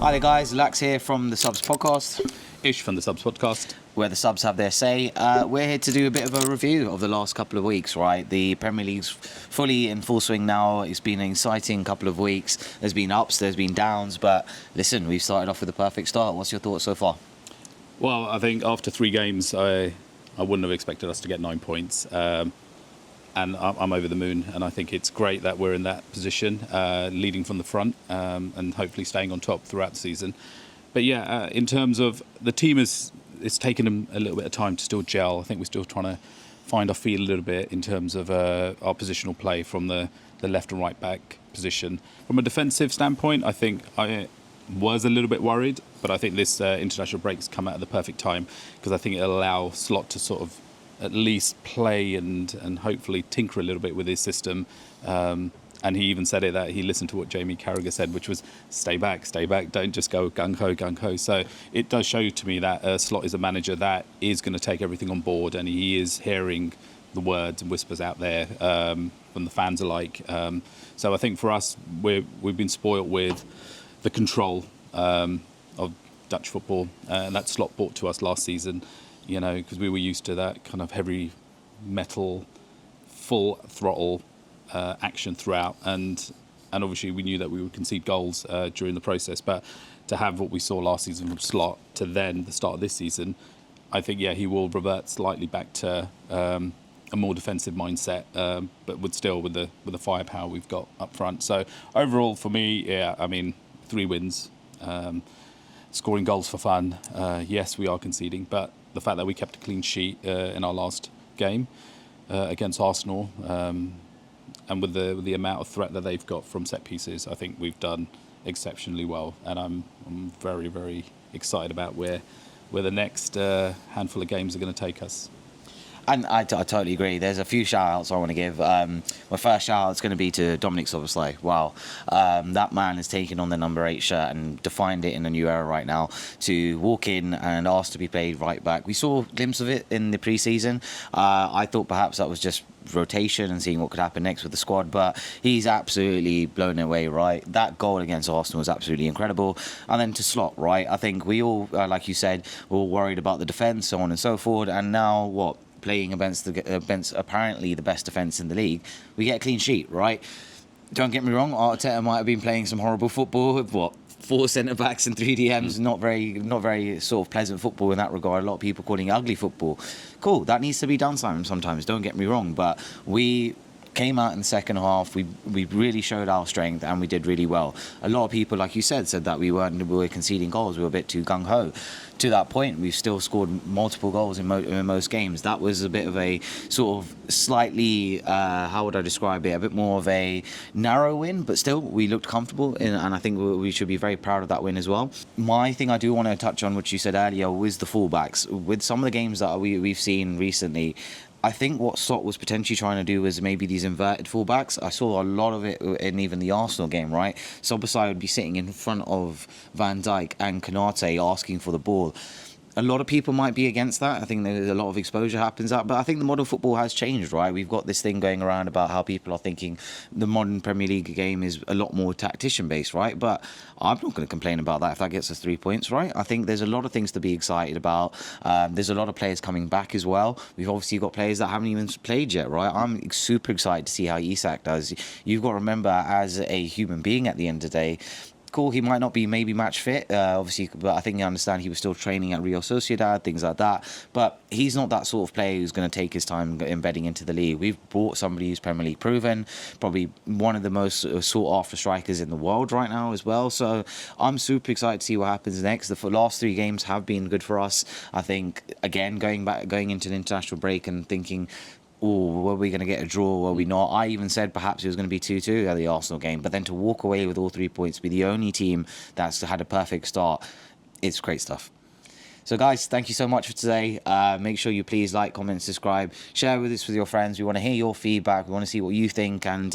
Hi there guys, Lax here from the Subs Podcast. Ish from the Subs Podcast. Where the subs have their say. We're here to do a bit of a review of the last couple of weeks, right? The Premier League's fully in full swing now. It's been an exciting couple of weeks. There's been ups, there's been downs, but listen, we've started off with a perfect start. What's your thoughts so far? Well, I think after 3 games, I wouldn't have expected us to get 9 points. And I'm over the moon, and I think it's great that we're in that position, leading from the front, and hopefully staying on top throughout the season. But yeah, in terms of the team, it's taken them a little bit of time to still gel. I think we're still trying to find our feet a little bit in terms of our positional play from the left and right back position. From a defensive standpoint, I think I was a little bit worried, but I think this international break has come out at the perfect time, because I think it'll allow Slot to sort of at least play and hopefully tinker a little bit with his system. And he even said it, that he listened to what Jamie Carragher said, which was stay back, don't just go gung-ho. So it does show to me that Slot is a manager that is going to take everything on board, and he is hearing the words and whispers out there from the fans alike. So I think for us, we've been spoilt with the control of Dutch football, and that Slot brought to us last season, you know, because we were used to that kind of heavy metal, full throttle action throughout, and obviously we knew that we would concede goals during the process. But to have what we saw last season from Slot to then the start of this season, I think he will revert slightly back to a more defensive mindset, but with the firepower we've got up front. So overall for me, I mean, 3 wins, scoring goals for fun. Yes, we are conceding, but the fact that we kept a clean sheet in our last game against Arsenal, and with the amount of threat that they've got from set pieces, I think we've done exceptionally well, and I'm very, very excited about where the next handful of games are going to take us. And I totally agree. There's a few shout-outs I want to give. My first shout-out is going to be to Dominic Szoboszlai. Wow. That man has taken on the number 8 shirt and defined it in a new era right now. To walk in and ask to be played right back. We saw a glimpse of it in the pre-season. I thought perhaps that was just rotation and seeing what could happen next with the squad, but he's absolutely blown it away, right? That goal against Arsenal was absolutely incredible. And then to Slot, right? I think we all, like you said, were all worried about the defence, so on and so forth, and now what? Playing against apparently the best defence in the league, we get a clean sheet, right? Don't get me wrong, Arteta might have been playing some horrible football with 4 centre-backs and 3 DMs, not very sort of pleasant football in that regard. A lot of people calling it ugly football. Cool, that needs to be done sometimes, don't get me wrong, but we came out in the second half, we really showed our strength, and we did really well. A lot of people, like you said that we were conceding goals, we were a bit too gung-ho. To that point, we've still scored multiple goals in most games. That was a bit of a sort of slightly, how would I describe it, a bit more of a narrow win, but still we looked comfortable, and I think we should be very proud of that win as well. My thing I do want to touch on, which you said earlier, was the fullbacks. With some of the games that we've seen recently, I think what Slot was potentially trying to do was maybe these inverted fullbacks. I saw a lot of it in even the Arsenal game, right? Szoboszlai would be sitting in front of Van Dijk and Konate asking for the ball. A lot of people might be against that. I think there's a lot of exposure happens that, but I think the modern football has changed, right? We've got this thing going around about how people are thinking the modern Premier League game is a lot more tactician-based, right? But I'm not going to complain about that if that gets us 3 points, right? I think there's a lot of things to be excited about. There's a lot of players coming back as well. We've obviously got players that haven't even played yet, right? I'm super excited to see how Isak does. You've got to remember, as a human being at the end of the day, cool, he might not be maybe match fit, obviously, but I think I understand he was still training at Real Sociedad, things like that. But he's not that sort of player who's going to take his time embedding into the league. We've brought somebody who's Premier League proven, probably one of the most sought after strikers in the world right now as well. So I'm super excited to see what happens next. The last 3 games have been good for us. I think, again, going into an international break and thinking, were we going to get a draw? Were we not? I even said perhaps it was going to be 2-2 at the Arsenal game. But then to walk away with all 3 points, be the only team that's had a perfect start, it's great stuff. So guys, thank you so much for today. Make sure you please like, comment, subscribe, share this with your friends. We want to hear your feedback. We want to see what you think, and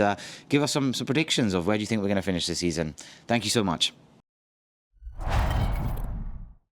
give us some predictions of where do you think we're going to finish this season. Thank you so much.